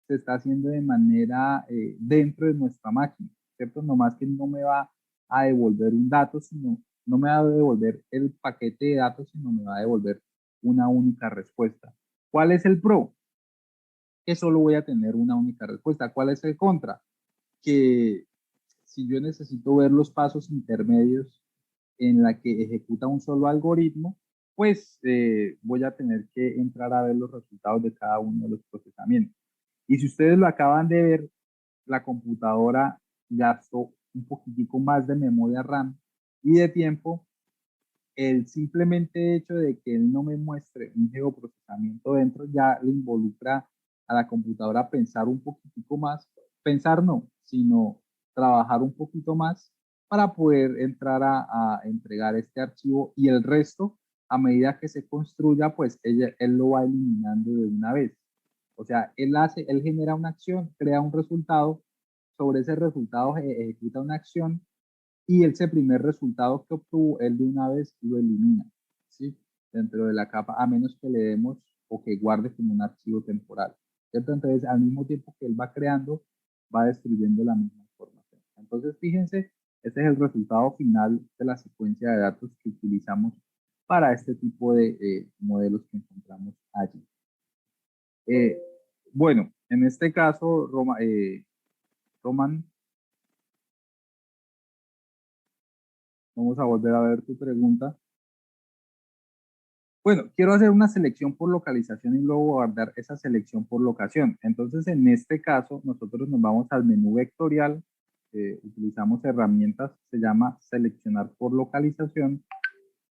se está haciendo de manera dentro de nuestra máquina, ¿cierto? No más que no me va a devolver un dato, sino no me va a devolver el paquete de datos, sino me va a devolver una única respuesta. ¿Cuál es el pro? Que solo voy a tener una única respuesta. ¿Cuál es el contra? Que si yo necesito ver los pasos intermedios en la que ejecuta un solo algoritmo, pues voy a tener que entrar a ver los resultados de cada uno de los procesamientos. Y si ustedes lo acaban de ver, la computadora gastó un poquitico más de memoria RAM y de tiempo. El simplemente hecho de que él no me muestre un geoprocesamiento dentro ya le involucra a la computadora a pensar un poquitico más, pensar no, sino trabajar un poquito más para poder entrar a entregar este archivo y el resto, a medida que se construya, pues él lo va eliminando de una vez. O sea, él genera una acción, crea un resultado, sobre ese resultado ejecuta una acción y ese primer resultado que obtuvo, él de una vez lo elimina, ¿sí? Dentro de la capa, a menos que le demos o que guarde como un archivo temporal, ¿cierto? Entonces, al mismo tiempo que él va creando, va destruyendo la misma información. Entonces, fíjense, este es el resultado final de la secuencia de datos que utilizamos para este tipo de modelos que encontramos allí. Bueno, en este caso, Roman, vamos a volver a ver tu pregunta. Bueno, quiero hacer una selección por localización y luego guardar esa selección por locación. Entonces, en este caso, nosotros nos vamos al menú vectorial, utilizamos herramientas, se llama seleccionar por localización.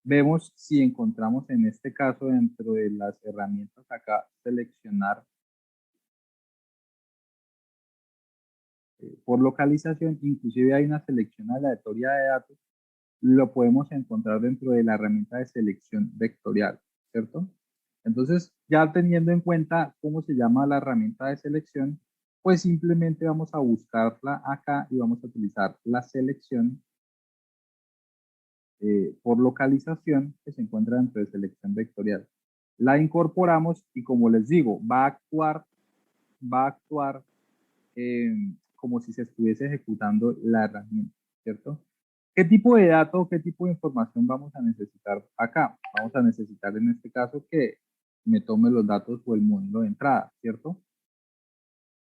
Vemos si encontramos en este caso dentro de las herramientas acá, seleccionar por localización, inclusive hay una selección aleatoria de datos, lo podemos encontrar dentro de la herramienta de selección vectorial, ¿cierto? Entonces, ya teniendo en cuenta cómo se llama la herramienta de selección, pues simplemente vamos a buscarla acá y vamos a utilizar la selección por localización que se encuentra dentro de selección vectorial. La incorporamos y como les digo, va a actuar como si se estuviese ejecutando la herramienta, ¿cierto? ¿Qué tipo de datos, qué tipo de información vamos a necesitar acá? Vamos a necesitar en este caso que me tome los datos o el modelo de entrada, ¿cierto?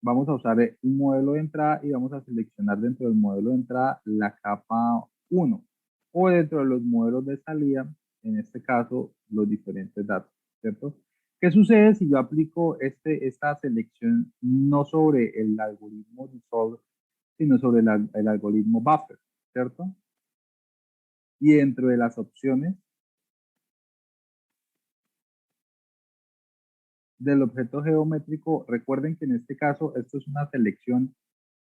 Vamos a usar un modelo de entrada y vamos a seleccionar dentro del modelo de entrada la capa 1 o dentro de los modelos de salida, en este caso, los diferentes datos, ¿cierto? ¿Qué sucede si yo aplico esta selección no sobre el algoritmo Dissolve, sino sobre el algoritmo Buffer, ¿cierto? Y dentro de las opciones del objeto geométrico, recuerden que en este caso esto es una selección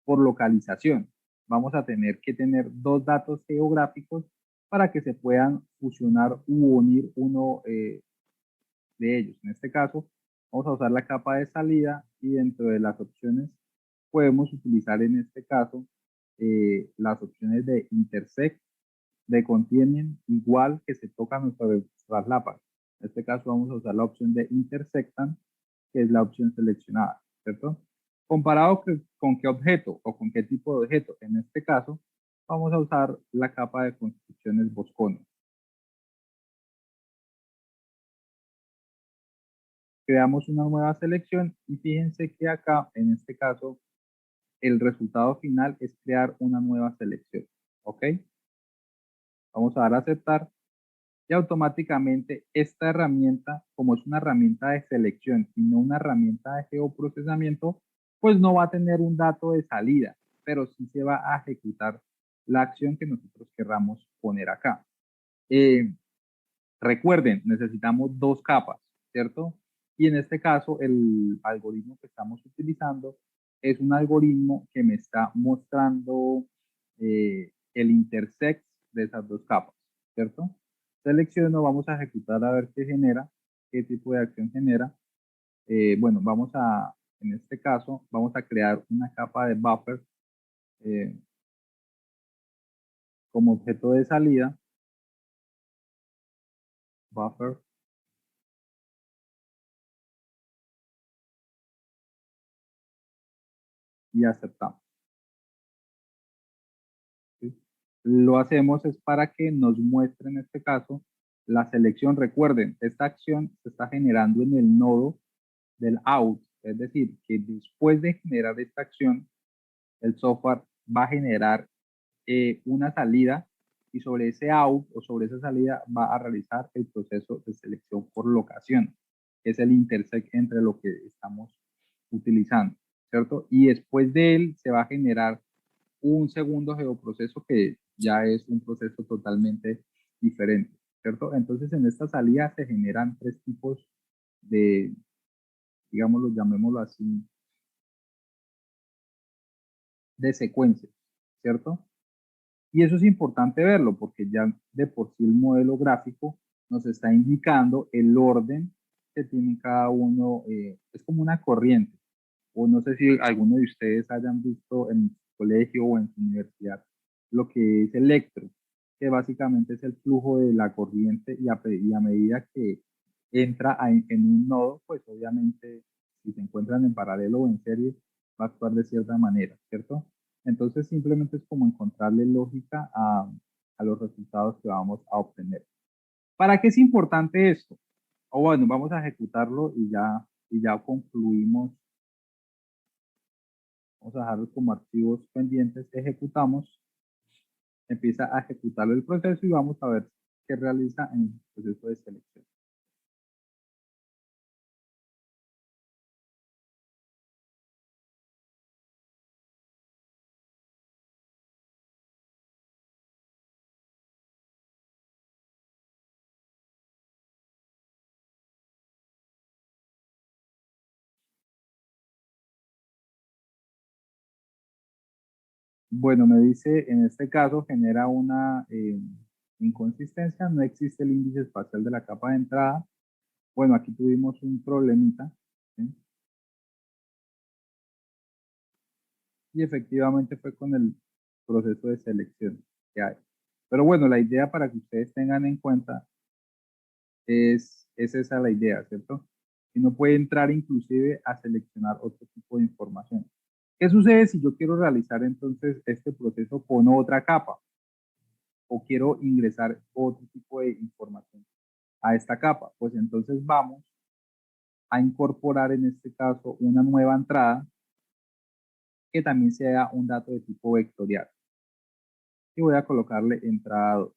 por localización. Vamos a tener que tener dos datos geográficos para que se puedan fusionar u unir uno de ellos. En este caso, vamos a usar la capa de salida y dentro de las opciones podemos utilizar en este caso las opciones de intersect, de contienen, igual que se tocan nuestras lapas. En este caso vamos a usar la opción de intersectan, que es la opción seleccionada, ¿cierto? Comparado con qué objeto o con qué tipo de objeto. En este caso, vamos a usar la capa de construcciones Boscone. Creamos una nueva selección y fíjense que acá, en este caso, el resultado final es crear una nueva selección, ¿ok? Vamos a dar a aceptar. y automáticamente esta herramienta, como es una herramienta de selección y no una herramienta de geoprocesamiento, pues no va a tener un dato de salida, pero sí se va a ejecutar la acción que nosotros querramos poner acá. Recuerden, necesitamos dos capas, ¿cierto? Y en este caso, el algoritmo que estamos utilizando es un algoritmo que me está mostrando el intersect de esas dos capas, ¿cierto? Selecciono, vamos a ejecutar a ver qué genera, qué tipo de acción genera. Bueno, en este caso, vamos a crear una capa de buffer eh, como objeto de salida, buffer, y aceptamos. ¿Sí? Lo hacemos es para que nos muestre en este caso la selección. Recuerden, esta acción se está generando en el nodo del out, es decir, que después de generar esta acción, el software va a generar una salida y sobre ese out o sobre esa salida va a realizar el proceso de selección por locación, que es el intersect entre lo que estamos utilizando, ¿cierto? Y después de él se va a generar un segundo geoproceso que ya es un proceso totalmente diferente, ¿cierto? Entonces en esta salida se generan tres tipos de, digámoslo, llamémoslo así, de secuencias, ¿cierto? Y eso es importante verlo porque ya de por sí el modelo gráfico nos está indicando el orden que tiene cada uno, es como una corriente. O no sé si alguno de ustedes hayan visto en su colegio o en su universidad lo que es electro, que básicamente es el flujo de la corriente y a medida que entra en un nodo, pues obviamente si se encuentran en paralelo o en serie, va a actuar de cierta manera, ¿cierto? Entonces simplemente es como encontrarle lógica a los resultados que vamos a obtener. ¿Para qué es importante esto? O bueno, vamos a ejecutarlo y ya concluimos. Vamos a dejarlos como archivos pendientes. Ejecutamos, empieza a ejecutar el proceso y vamos a ver qué realiza en el proceso de selección. Bueno, me dice, en este caso genera una inconsistencia, no existe el índice espacial de la capa de entrada. Bueno, aquí tuvimos un problemita, ¿sí? Y efectivamente fue con el proceso de selección que hay. Pero bueno, la idea para que ustedes tengan en cuenta es esa la idea, ¿cierto? Y no puede entrar inclusive a seleccionar otro tipo de información. ¿Qué sucede si yo quiero realizar entonces este proceso con otra capa o quiero ingresar otro tipo de información a esta capa? Pues entonces vamos a incorporar en este caso una nueva entrada que también sea un dato de tipo vectorial. Y voy a colocarle entrada 2.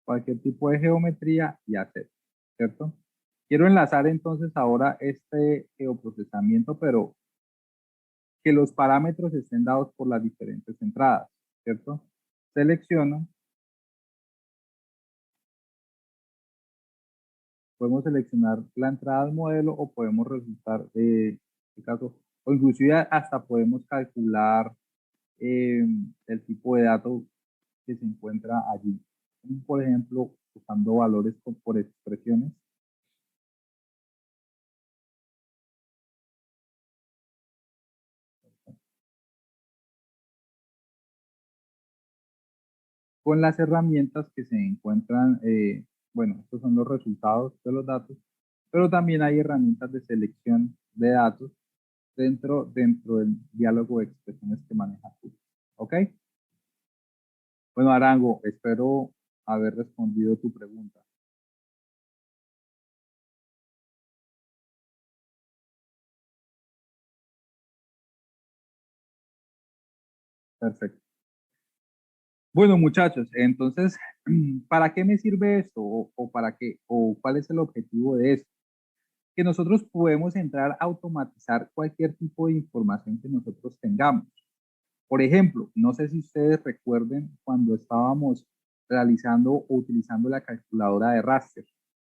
Cualquier tipo de geometría y hacer, ¿cierto? Quiero enlazar entonces ahora este geoprocesamiento, pero que los parámetros estén dados por las diferentes entradas, ¿cierto? Selecciono, podemos seleccionar la entrada del modelo o podemos resultar, en este caso, o inclusive hasta podemos calcular el tipo de dato que se encuentra allí. Por ejemplo, usando valores por expresiones. Con las herramientas que se encuentran, bueno, estos son los resultados de los datos, pero también hay herramientas de selección de datos dentro del diálogo de expresiones que maneja tú. ¿Ok? Bueno, Arango, espero haber respondido tu pregunta. Perfecto. Bueno, muchachos, entonces, ¿para qué me sirve esto? ¿O para qué? ¿O cuál es el objetivo de esto? Que nosotros podemos entrar a automatizar cualquier tipo de información que nosotros tengamos. Por ejemplo, no sé si ustedes recuerden cuando estábamos realizando o utilizando la calculadora de raster,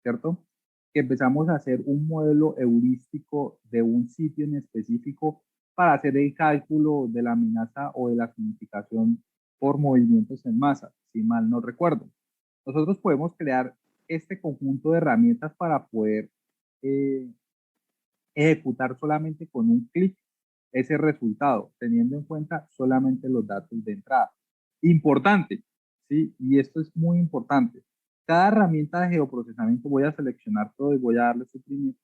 ¿cierto? Que empezamos a hacer un modelo heurístico de un sitio en específico para hacer el cálculo de la amenaza o de la significación por movimientos en masa, si mal no recuerdo. Nosotros podemos crear este conjunto de herramientas para poder eh, ejecutar solamente con un clic ese resultado, teniendo en cuenta solamente los datos de entrada. Importante, ¿sí? Y esto es muy importante. Cada herramienta de geoprocesamiento voy a seleccionar todo y voy a darle suprimir.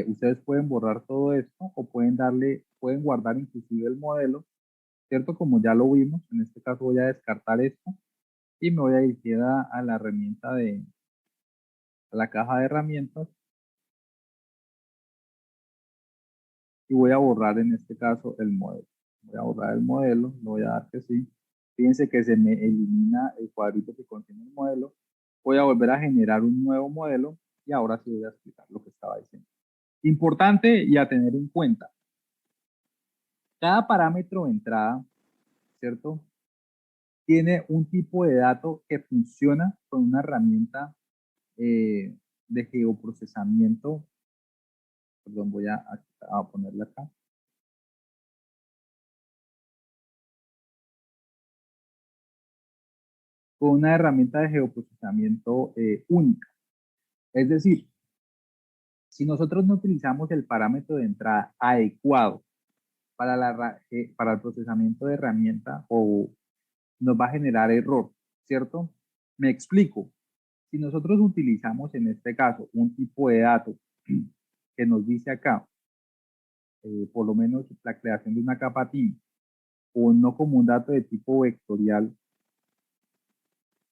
Ustedes pueden borrar todo esto o pueden guardar inclusive el modelo, ¿cierto? Como ya lo vimos, en este caso voy a descartar esto y me voy a dirigir a la herramienta a la caja de herramientas y voy a borrar en este caso el modelo. Voy a borrar el modelo, lo voy a dar que sí. Fíjense que se me elimina el cuadrito que contiene el modelo. Voy a volver a generar un nuevo modelo y ahora sí voy a explicar lo que estaba diciendo. Importante y a tener en cuenta, cada parámetro de entrada, ¿cierto? Tiene un tipo de dato que funciona con una herramienta de geoprocesamiento. Perdón, voy a ponerla acá. Con una herramienta de geoprocesamiento única. Es decir, si nosotros no utilizamos el parámetro de entrada adecuado para el procesamiento de herramienta o nos va a generar error, ¿cierto? Me explico. Si nosotros utilizamos en este caso un tipo de dato que nos dice acá, por lo menos la creación de una capa TIM, o no como un dato de tipo vectorial,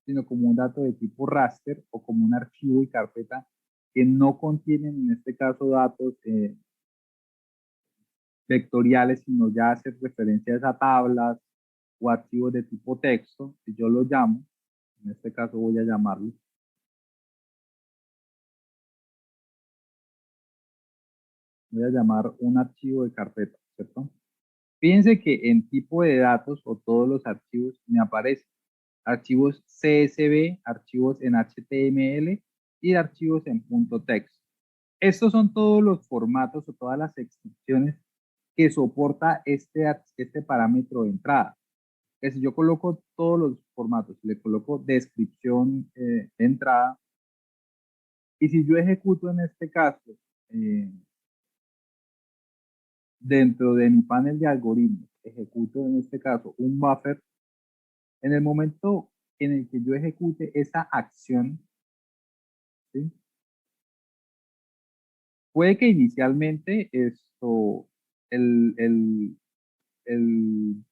sino como un dato de tipo raster o como un archivo y carpeta que no contienen en este caso datos vectoriales, sino ya hacer referencias a tablas o archivos de tipo texto, si yo lo llamo, en este caso voy a llamarlo, voy a llamar un archivo de carpeta, ¿cierto? Fíjense que en tipo de datos o todos los archivos me aparecen archivos CSV, archivos en HTML y archivos en punto text. Estos son todos los formatos o todas las extensiones que soporta este parámetro de entrada. Que si yo coloco todos los formatos, le coloco descripción de entrada, y si yo ejecuto en este caso, eh, dentro de mi panel de algoritmos, ejecuto en este caso un buffer, en el momento en el que yo ejecute esa acción, ¿sí? Puede que inicialmente esto, el, el, el,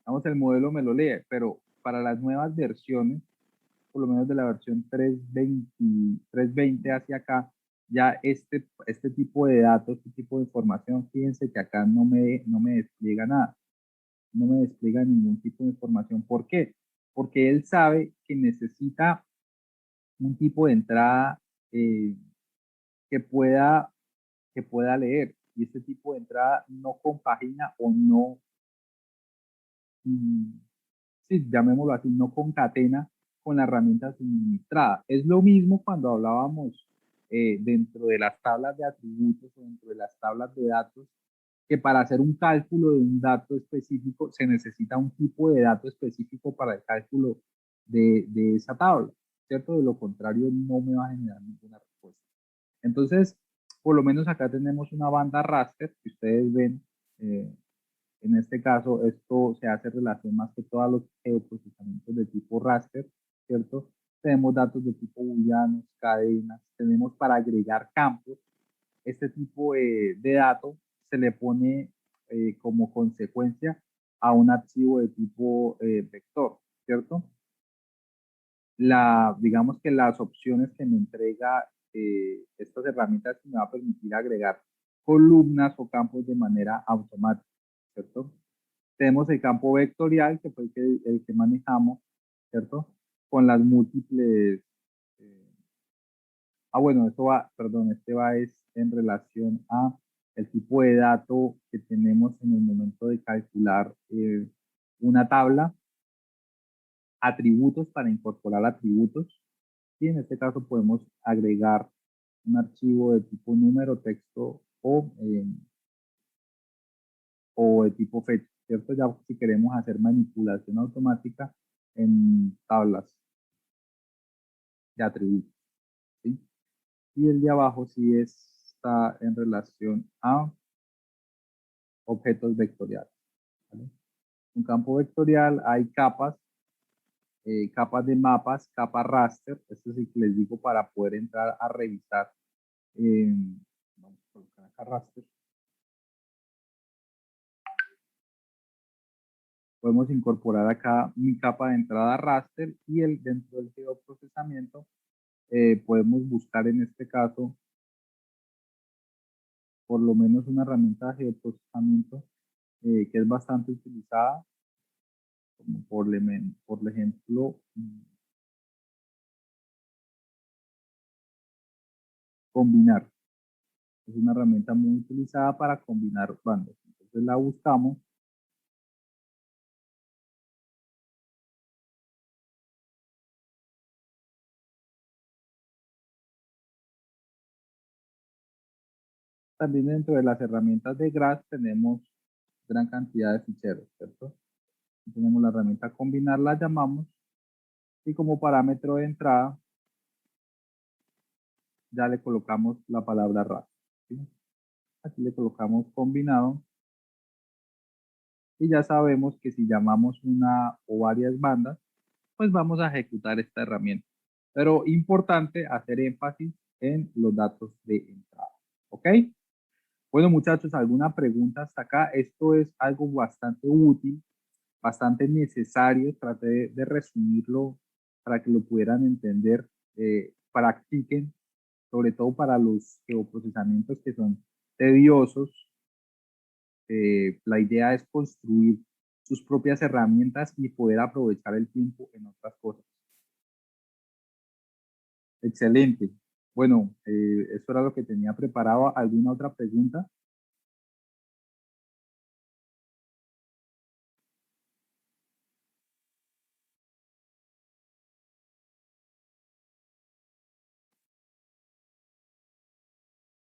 vamos, el modelo me lo lee, pero para las nuevas versiones, por lo menos de la versión 3.20 hacia acá, ya este tipo de datos, este tipo de información, fíjense que acá no me despliega nada, no me despliega ningún tipo de información. ¿Por qué? Porque él sabe que necesita un tipo de entrada eh, que pueda, que pueda leer. Y este tipo de entrada no compagina o no, mm, sí, llamémoslo así, no concatena con la herramienta suministrada. Es lo mismo cuando hablábamos dentro de las tablas de atributos o dentro de las tablas de datos, que para hacer un cálculo de un dato específico se necesita un tipo de dato específico para el cálculo de esa tabla, ¿cierto? De lo contrario, no me va a generar ninguna respuesta. Entonces, por lo menos acá tenemos una banda raster que ustedes ven. eh, en este caso, esto se hace relación más que todo a los geoprocesamientos de tipo raster, ¿cierto? Tenemos datos de tipo booleanos, cadenas, tenemos para agregar campos. Este tipo de datos se le pone como consecuencia a un archivo de tipo vector, ¿cierto? Digamos que las opciones que me entrega estas herramientas me va a permitir agregar columnas o campos de manera automática, ¿cierto? Tenemos el campo vectorial, que fue el que manejamos, ¿cierto? Con las múltiples... bueno, esto va, perdón, este va es en relación a el tipo de dato que tenemos en el momento de calcular una tabla, atributos para incorporar atributos, y en este caso podemos agregar un archivo de tipo número, texto o de tipo fecha, ¿cierto? Ya si queremos hacer manipulación automática en tablas de atributos, ¿sí? Y el de abajo sí está en relación a objetos vectoriales, ¿vale? Un campo vectorial hay capas, capas de mapas, capa raster, esto es el que les digo para poder entrar a revisar. Vamos a colocar acá raster. Podemos incorporar acá mi capa de entrada raster y dentro del geoprocesamiento podemos buscar en este caso por lo menos una herramienta de geoprocesamiento que es bastante utilizada, como por ejemplo combinar. Es una herramienta muy utilizada para combinar bandas. Entonces la buscamos. También dentro de las herramientas de GRASS tenemos gran cantidad de ficheros, ¿cierto? Tenemos la herramienta combinar, la llamamos, y como parámetro de entrada ya le colocamos la palabra RAS, ¿sí? Aquí le colocamos combinado y ya sabemos que si llamamos una o varias bandas, pues vamos a ejecutar esta herramienta. Pero importante hacer énfasis en los datos de entrada, ¿ok? Bueno, muchachos, ¿alguna pregunta hasta acá? Esto es algo bastante útil, bastante necesario. Traté de resumirlo para que lo pudieran entender. Practiquen, sobre todo para los geoprocesamientos que son tediosos. La idea es construir sus propias herramientas y poder aprovechar el tiempo en otras cosas. Excelente. Bueno, eso era lo que tenía preparado. ¿Alguna otra pregunta?